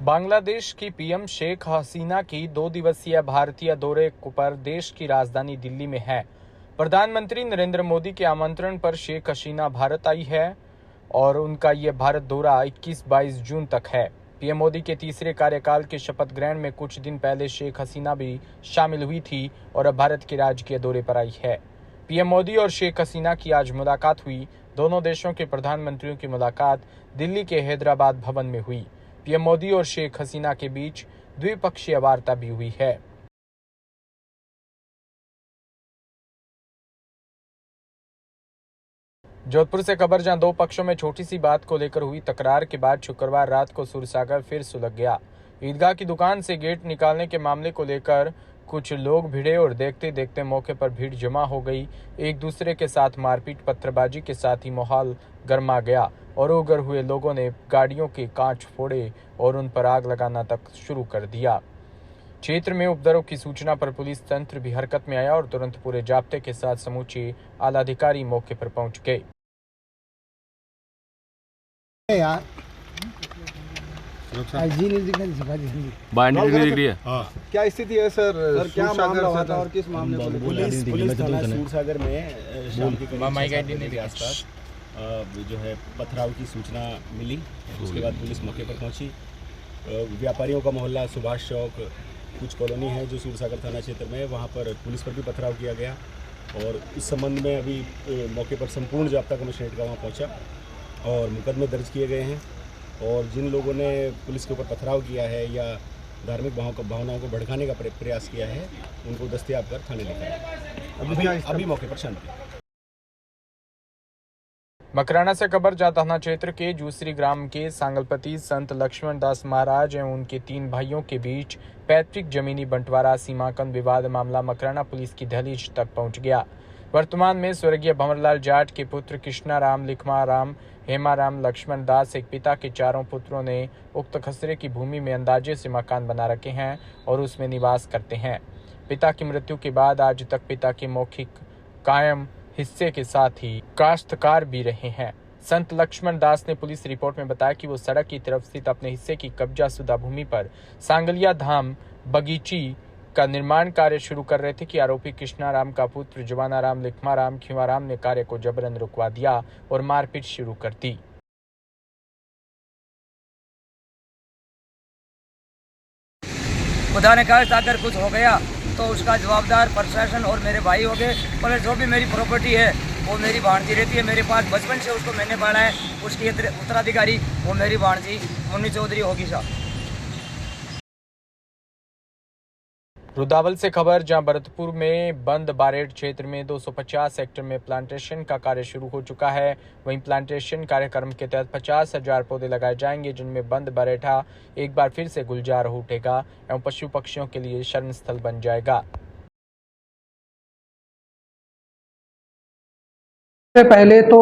बांग्लादेश की पीएम शेख हसीना की 2 दिवसीय भारतीय दौरे पर देश की राजधानी दिल्ली में है। प्रधानमंत्री नरेंद्र मोदी के आमंत्रण पर शेख हसीना भारत आई है और उनका यह भारत दौरा 21-22 जून तक है। पीएम मोदी के तीसरे कार्यकाल के शपथ ग्रहण में कुछ दिन पहले शेख हसीना भी शामिल हुई थी और अब भारत के राजकीय दौरे पर आई है। पीएम मोदी और शेख हसीना की आज मुलाकात हुई। दोनों देशों के प्रधानमंत्रियों की मुलाकात दिल्ली के हैदराबाद भवन में हुई। पीएम मोदी और शेख हसीना के बीच द्विपक्षीय वार्ता भी हुई है। जोधपुर से खबर, जहां दो पक्षों में छोटी सी बात को लेकर हुई तकरार के बाद शुक्रवार रात को सूरसागर फिर सुलग गया। ईदगाह की दुकान से गेट निकालने के मामले को लेकर कुछ लोग भिड़े और देखते देखते मौके पर भीड़ जमा हो गई। एक दूसरे के साथ मारपीट, पत्थरबाजी के साथ ही माहौल गर्मा गया और उग्र हुए लोगों ने गाड़ियों के कांच फोड़े और उन पर आग लगाना तक शुरू कर दिया। क्षेत्र में उपद्रव की सूचना पर पुलिस तंत्र भी हरकत में आया और तुरंत पूरे जाब्ते के साथ समूचे आला अधिकारी मौके पर पहुंच गए। बाइंड्री नहीं दिख रही है। क्या स्थिति है सर? क्या मामला हुआ था और किस मामले को पुलिस थाना सूरसागर में शाम के आसपास जो है पथराव की सूचना मिली। उसके बाद पुलिस मौके पर पहुंची। व्यापारियों का मोहल्ला सुभाष चौक कुछ कॉलोनी है जो सूरसागर थाना क्षेत्र में है, वहाँ पर पुलिस पर भी पथराव किया गया और इस संबंध में अभी मौके पर संपूर्ण जाब्ता कमिश्नरेट का वहाँ पहुँचा और मुकदमे दर्ज किए गए हैं। और जिन लोगों ने पुलिस के ऊपर पथराव किया है या धार्मिक भावनाओं को भड़काने का प्रयास किया है उनको दस्तयाब कर थाने लेकर आए। अभी मौके पर शांति। मकराना से खबर, जहां थाना क्षेत्र के जूसरी ग्राम के सांगलपति संत लक्ष्मण दास महाराज एवं उनके 3 भाइयों के बीच पैतृक जमीनी बंटवारा सीमांकन विवाद मामला मकराना पुलिस की दहलीज तक पहुंच गया। वर्तमान में स्वर्गीय भंवरलाल जाट के पुत्र कृष्णाराम, लिखमाराम, हेमाराम, लक्ष्मण दास एक पिता के 4 पुत्रों ने उक्त खसरे की भूमि में अंदाजे से मकान बना रखे हैं और उसमें निवास करते हैं। पिता की मृत्यु के बाद आज तक पिता के मौखिक कायम हिस्से के साथ ही काश्तकार भी रहे हैं। संत लक्ष्मण दास ने पुलिस रिपोर्ट में बताया कि वो सड़क की तरफ स्थित अपने हिस्से की कब्जाशुदा भूमि पर सांगलिया धाम बगीची का निर्माण कार्य शुरू कर रहे थे कि आरोपी कृष्णाराम का पुत्र जवानाराम, लिखमाराम, खीवाराम ने कार्य को जबरन रुकवा दिया और मारपीट शुरू कर दी। खुदा ने कहा अगर कुछ हो गया तो उसका जवाबदार प्रशासन और मेरे भाई हो गए। और जो भी मेरी प्रॉपर्टी है वो मेरी भांजी रहती है मेरे पास, बचपन से उसको मैंने पाला है। उसकी उत्तराधिकारी वो मेरी भांजी मुन्नी चौधरी होगी साहब। रुदावल से खबर, जहां भरतपुर में बंद बारेड क्षेत्र में 250 हेक्टेयर में प्लांटेशन का कार्य शुरू हो चुका है। वहीं प्लांटेशन कार्यक्रम के तहत 50,000 पौधे लगाए जाएंगे, जिनमें बंद बारेठा एक बार फिर से गुलजार उठेगा एवं पशु पक्षियों के लिए शरण स्थल बन जाएगा। पहले तो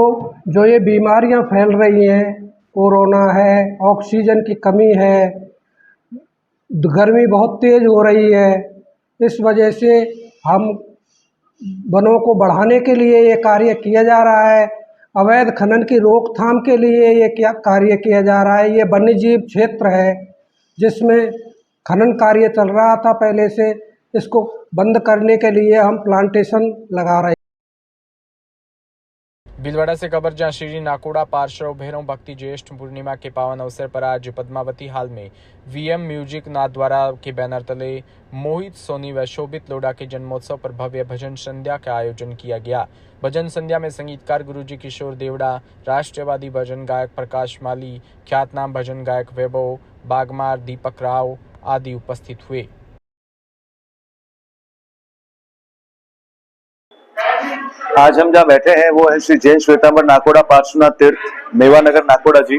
जो ये बीमारियां फैल रही हैं, कोरोना है, ऑक्सीजन की कमी है, गर्मी बहुत तेज हो रही है, इस वजह से हम वनों को बढ़ाने के लिए ये कार्य किया जा रहा है। अवैध खनन की रोकथाम के लिए ये क्या कार्य किया जा रहा है। ये वन्यजीव क्षेत्र है जिसमें खनन कार्य चल रहा था पहले से, इसको बंद करने के लिए हम प्लांटेशन लगा रहे हैं। भीलवाड़ा से खबर, जहां श्री नाकोड़ा पार्श्व भैरव भक्ति ज्येष्ठ पूर्णिमा के पावन अवसर पर आज पद्मावती हाल में वीएम म्यूजिक नाथ द्वारा के बैनर तले मोहित सोनी व शोभित लोढ़ा के जन्मोत्सव पर भव्य भजन संध्या का आयोजन किया गया। भजन संध्या में संगीतकार गुरुजी किशोर देवड़ा, राष्ट्रवादी भजन गायक प्रकाश माली, ख्यातनाम भजन गायक वैभव बागमार, दीपक राव आदि उपस्थित हुए। आज हम जहाँ बैठे हैं वो है श्री जैन श्वेतांबर नाकोड़ा पार्श्वनाथ तीर्थ, मेवानगर नाकोड़ा जी।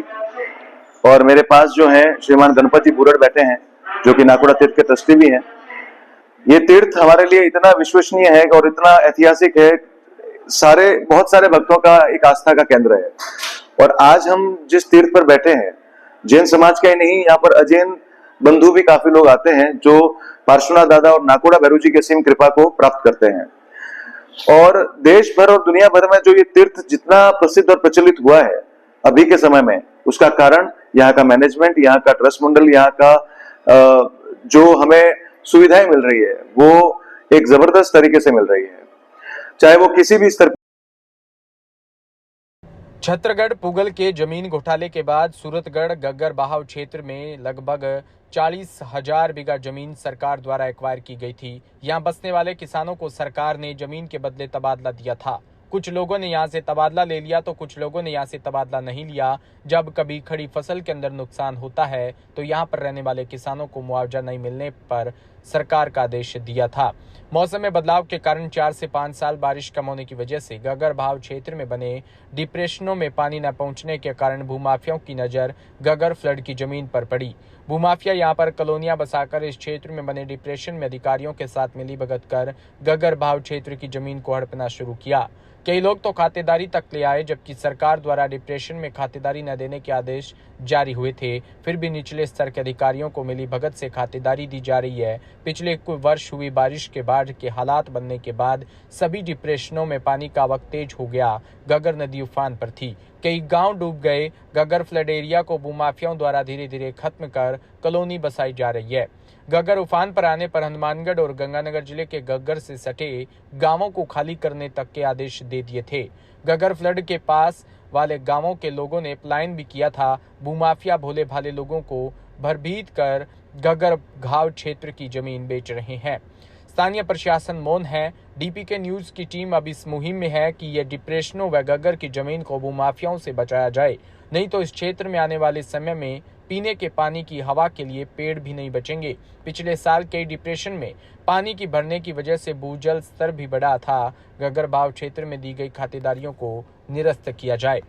और मेरे पास जो है श्रीमान गणपति बुरड़ बैठे हैं जो कि नाकोड़ा तीर्थ के ट्रस्टी भी हैं। ये तीर्थ हमारे लिए इतना विश्वसनीय है और इतना ऐतिहासिक है, बहुत सारे भक्तों का एक आस्था का केंद्र है। और आज हम जिस तीर्थ पर बैठे हैं, जैन समाज का ही नहीं, यहाँ पर अजैन बंधु भी काफी लोग आते हैं जो पार्श्वनाथ दादा और नाकोड़ा भैरव जी की असीम कृपा को प्राप्त करते हैं। और देश भर और दुनिया भर में जो ये तीर्थ जितना प्रसिद्ध और प्रचलित हुआ है अभी के समय में, उसका कारण यहाँ का मैनेजमेंट, यहाँ का ट्रस्ट मंडल, यहाँ का जो हमें सुविधाएं मिल रही है वो एक जबरदस्त तरीके से मिल रही है, चाहे वो किसी भी स्तर। छत्तरगढ़ पुगल के जमीन घोटाले के बाद सूरतगढ़ गग्गर बहाव क्षेत्र में लगभग 40,000 बीघा जमीन सरकार द्वारा एक्वायर की गई थी। यहां बसने वाले किसानों को सरकार ने जमीन के बदले तबादला दिया था। कुछ लोगों ने यहां से तबादला ले लिया तो कुछ लोगों ने यहां से तबादला नहीं लिया। जब कभी खड़ी फसल के अंदर नुकसान होता है तो यहां पर रहने वाले किसानों को मुआवजा नहीं मिलने पर सरकार का आदेश दिया था। मौसम में बदलाव के कारण 4 से 5 साल बारिश कम होने की वजह से गग्गर बहाव क्षेत्र में बने डिप्रेशनों में पानी न पहुंचने के कारण भूमाफियाओं की नजर गग्गर फ्लड की जमीन पर पड़ी। भूमाफिया यहां पर कॉलोनियां बसाकर इस क्षेत्र में बने डिप्रेशन में अधिकारियों के साथ मिलीभगत कर गग्गर बहाव क्षेत्र की जमीन को हड़पना शुरू किया। कई लोग तो खातेदारी तक ले आए, जबकि सरकार द्वारा डिप्रेशन में खातेदारी न देने के आदेश जारी हुए थे, फिर भी निचले स्तर के अधिकारियों को मिली भगत से खातेदारी दी जा रही है। पिछले कुछ वर्ष हुई बारिश के बाढ़ के हालात बनने के बाद सभी डिप्रेशनों में पानी का आवक तेज हो गया। गग्गर नदी उफान पर थी, कई गांव डूब गए। गग्गर फ्लड एरिया को भूमाफियाओं द्वारा धीरे धीरे खत्म कर कॉलोनी बसाई जा रही है। गग्गर उफान पर आने पर हनुमानगढ़ और गंगानगर जिले के गग्गर से सटे गांवों को खाली करने तक के आदेश दे दिए थे। गग्गर फ्लड के पास वाले गांवों के लोगों ने पलायन भी किया था। भूमाफिया भोले भाले लोगों को भरभीत कर गग्गर घाव क्षेत्र की जमीन बेच रहे हैं। स्थानीय प्रशासन मौन है। डीपीके न्यूज की टीम अब इस मुहिम में है कि ये डिप्रेशनों व गग्गर की जमीन को भूमाफियाओं से बचाया जाए, नहीं तो इस क्षेत्र में आने वाले समय में पीने के पानी की हवा के लिए पेड़ भी नहीं बचेंगे। पिछले साल कई डिप्रेशन में पानी की भरने की वजह से भूजल स्तर भी बढ़ा था। गग्गर बहाव क्षेत्र में दी गई खातेदारियों को निरस्त किया जाए।